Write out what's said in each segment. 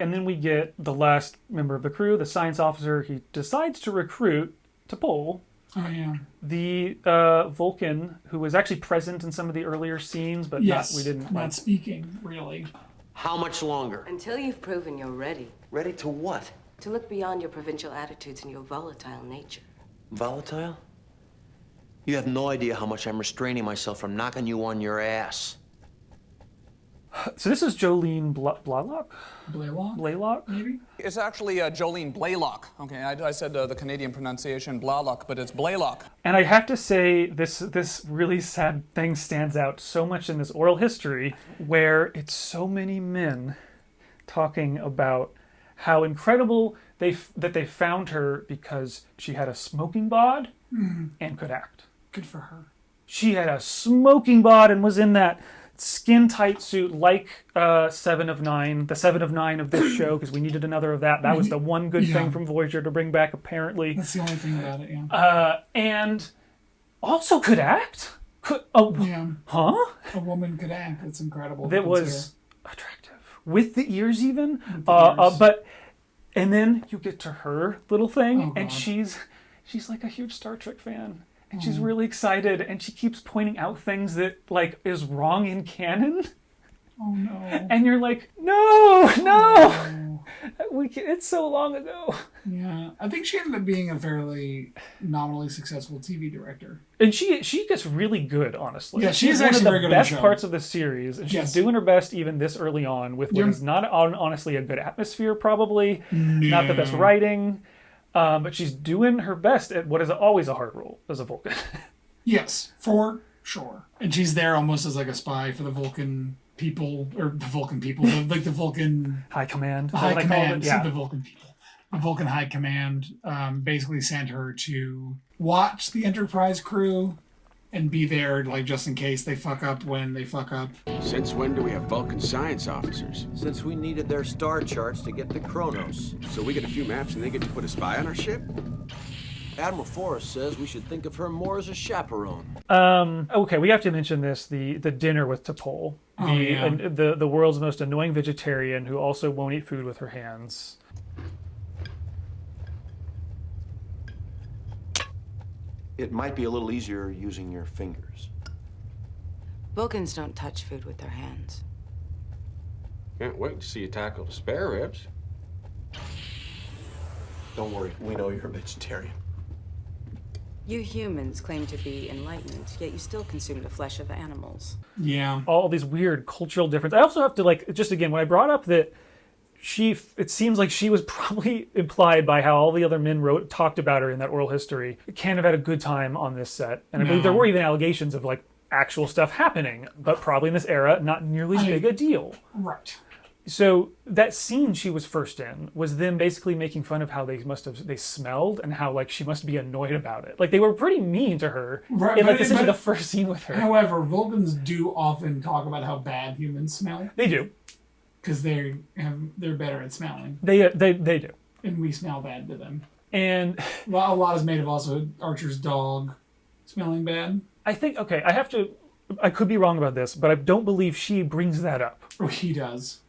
And then we get the last member of the crew, the science officer. He decides to recruit T'Pol, Oh, yeah. the Vulcan, who was actually present in some of the earlier scenes, but we didn't. Not speaking, really. How much longer? Until you've proven you're ready. Ready to what? To look beyond your provincial attitudes and your volatile nature. Volatile? You have no idea how much I'm restraining myself from knocking you on your ass. So this is Jolene Blalock? Blaylock, maybe? It's actually Jolene Blaylock. Okay, I said the Canadian pronunciation Blalock, but it's Blaylock. And I have to say, this really sad thing stands out so much in this oral history, where it's so many men talking about how incredible that they found her because she had a smoking bod and could act. Good for her. She had a smoking bod and was in that skin-tight suit like 7 of 9, the 7 of 9 of this show, because we needed another of that. That was the one good thing from Voyager to bring back, apparently. That's the only thing about it, yeah. And also could act? Huh? A woman could act. That's incredible. That was attractive. With the ears even. With the ears. And then you get to her little thing, and she's like a huge Star Trek fan. And she's really excited, and she keeps pointing out things that, like, is wrong in canon. Oh, no. And you're like, no! It's so long ago. Yeah. I think she ended up being a fairly nominally successful TV director. And she gets really good, honestly. Yeah, she's one actually of the very good best at the show. parts of the series, and she's doing her best even this early on with what is not honestly a good atmosphere, probably. Not the best writing. But she's doing her best at what is always a hard role as a Vulcan. Yes, for sure. And she's there almost as like a spy for the Vulcan people, like the Vulcan High Command. The High Command, Yeah. the Vulcan people. The Vulcan High Command basically sent her to watch the Enterprise crew and be there, like, just in case they fuck up when they fuck up. Since when do we have Vulcan science officers? Since we needed their star charts to get to Kronos. So we get a few maps and they get to put a spy on our ship? Admiral Forrest says we should think of her more as a chaperone. Okay, we have to mention this, the dinner with T'Pol. The world's most annoying vegetarian who also won't eat food with her hands. It might be a little easier using your fingers. Vulcans don't touch food with their hands. Can't wait to see you tackle the spare ribs. Don't worry, we know you're a vegetarian. You humans claim to be enlightened, yet you still consume the flesh of animals. Yeah. All these weird cultural differences. I also have to, like, just again, when I brought up that it seems like she was probably implied by how all the other men talked about her in that oral history. Can't have had a good time on this set. And I believe there were even allegations of, like, actual stuff happening, but probably in this era, not nearly as big a deal. Right. So that scene she was first in was them basically making fun of how they smelled and how, like, she must be annoyed about it. Like, they were pretty mean to her in, like, essentially the first scene with her. However, Vulcans do often talk about how bad humans smell. They do. Because they're better at smelling. They do. And we smell bad to them. And well, a lot is made of also Archer's dog smelling bad. I think, okay, I could be wrong about this, but I don't believe she brings that up. Oh, he does.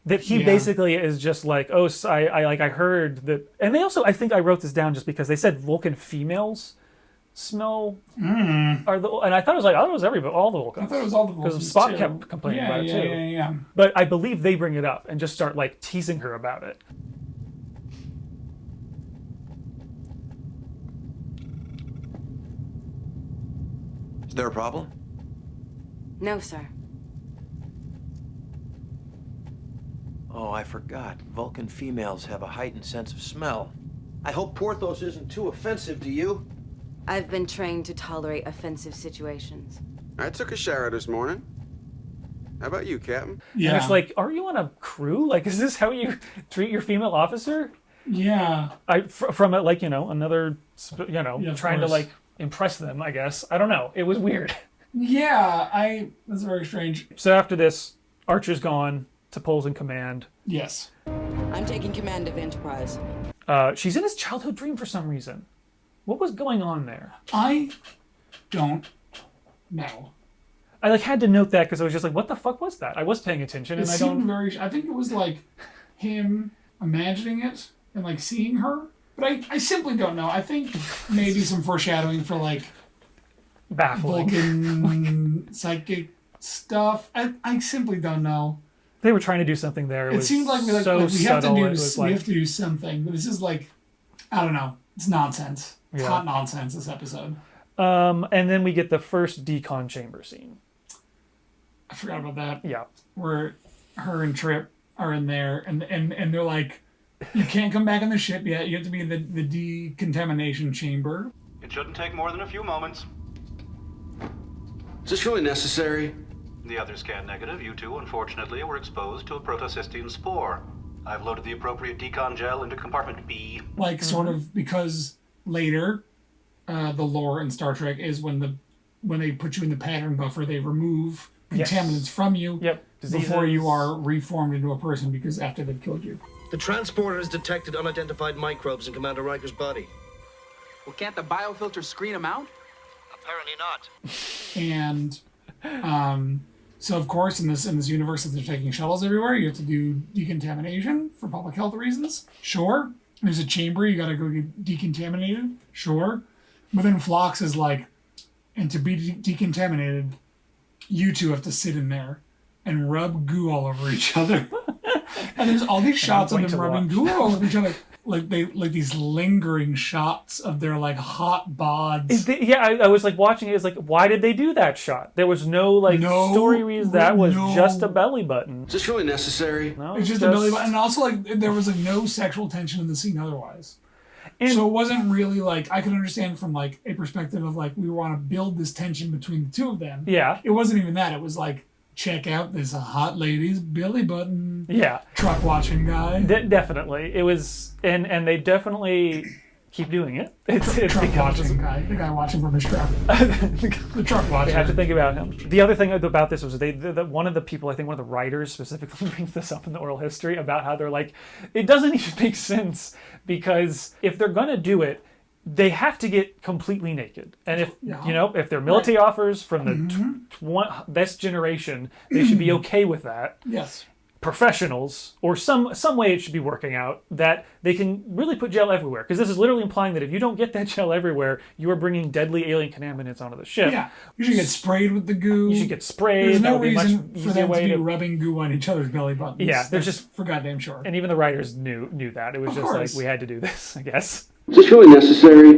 That he basically is just like, oh, I heard that, and they also, I think I wrote this down just because they said Vulcan females smell and I thought it was like, oh, it was everybody, all the Vulcans. I thought it was all the Vulcans because Spock too. kept complaining about it too. Yeah. But I believe they bring it up and just start, like, teasing her about it. Is there a problem? No, sir. Oh, I forgot. Vulcan females have a heightened sense of smell. I hope Porthos isn't too offensive to you. I've been trained to tolerate offensive situations. I took a shower this morning. How about you, Captain? Yeah. And it's like, are you on a crew? Like, is this how you treat your female officer? Yeah. From it, like, another, trying to, like, impress them, I guess. I don't know. It was weird. Yeah, that's very strange. So after this, Archer's gone. T'Pol's in command. Yes. I'm taking command of Enterprise. She's in his childhood dream for some reason. What was going on there? I don't know. I, like, had to note that because I was just like, what the fuck was that? I was paying attention, and I think it was like him imagining it and like seeing her. But I simply don't know. I think maybe some foreshadowing for like Baffling. Vulcan psychic stuff. I simply don't know. They were trying to do something there. It seemed like we have so to subtle. do It was like, we have to do something. But this is like, I don't know. It's nonsense. It's Yeah. hot nonsense. This episode. and then we get the first decon chamber scene. I forgot about that. Yeah. Where her and Trip are in there, and they're like, you can't come back on the ship yet. You have to be in the decontamination chamber. It shouldn't take more than a few moments. Is this really necessary? The others scanned negative. You two, unfortunately, were exposed to a protocystine spore. I've loaded the appropriate decon gel into compartment B. Like, sort of, because later, the lore in Star Trek is when they put you in the pattern buffer, they remove Yes. contaminants from you Yep. before you Diseases. are reformed into a person, because after they've killed you. The transporter has detected unidentified microbes in Commander Riker's body. Well, can't the biofilter screen them out? Apparently not. And so, of course, in this universe, if they're taking shuttles everywhere, you have to do decontamination for public health reasons. Sure. There's a chamber, you got to go get decontaminated. Sure. But then Phlox is like, and to be decontaminated, you two have to sit in there and rub goo all over each other. And there's all these shots of going them to rubbing watch. goo all over each other. Like these lingering shots of their like hot bods. I was like watching it. It's like, why did they do that shot? There was no story reason. That was just a belly button. Is this really necessary? No, It's just a belly button. And also, like, there was like no sexual tension in the scene otherwise. And- So it wasn't really like, I could understand from like a perspective of like, we want to build this tension between the two of them. Yeah. It wasn't even that. It was like, check out this hot lady's belly button. Yeah. Truck watching guy. Definitely. It was, and they definitely keep doing it. It's Truck becomes watching guy. The guy watching from his truck. The truck watcher. They have to think about him. The other thing about this was one of the people, I think one of the writers specifically brings this up in the oral history about how they're like, it doesn't even make sense because if they're going to do it, they have to get completely naked. And if, if they're military offers from the best generation, they should be okay with that. Yes. Professionals, or some way it should be working out, that they can really put gel everywhere. Because this is literally implying that if you don't get that gel everywhere, you are bringing deadly alien contaminants onto the ship. Yeah. You should get sprayed with the goo. You should get sprayed. There's That no would be a much reason for easier them to way be to. rubbing goo on each other's belly buttons. Yeah, there's That's just- for goddamn sure. And even the writers knew that. It was Of just course. like, we had to do this, I guess. Is this really necessary?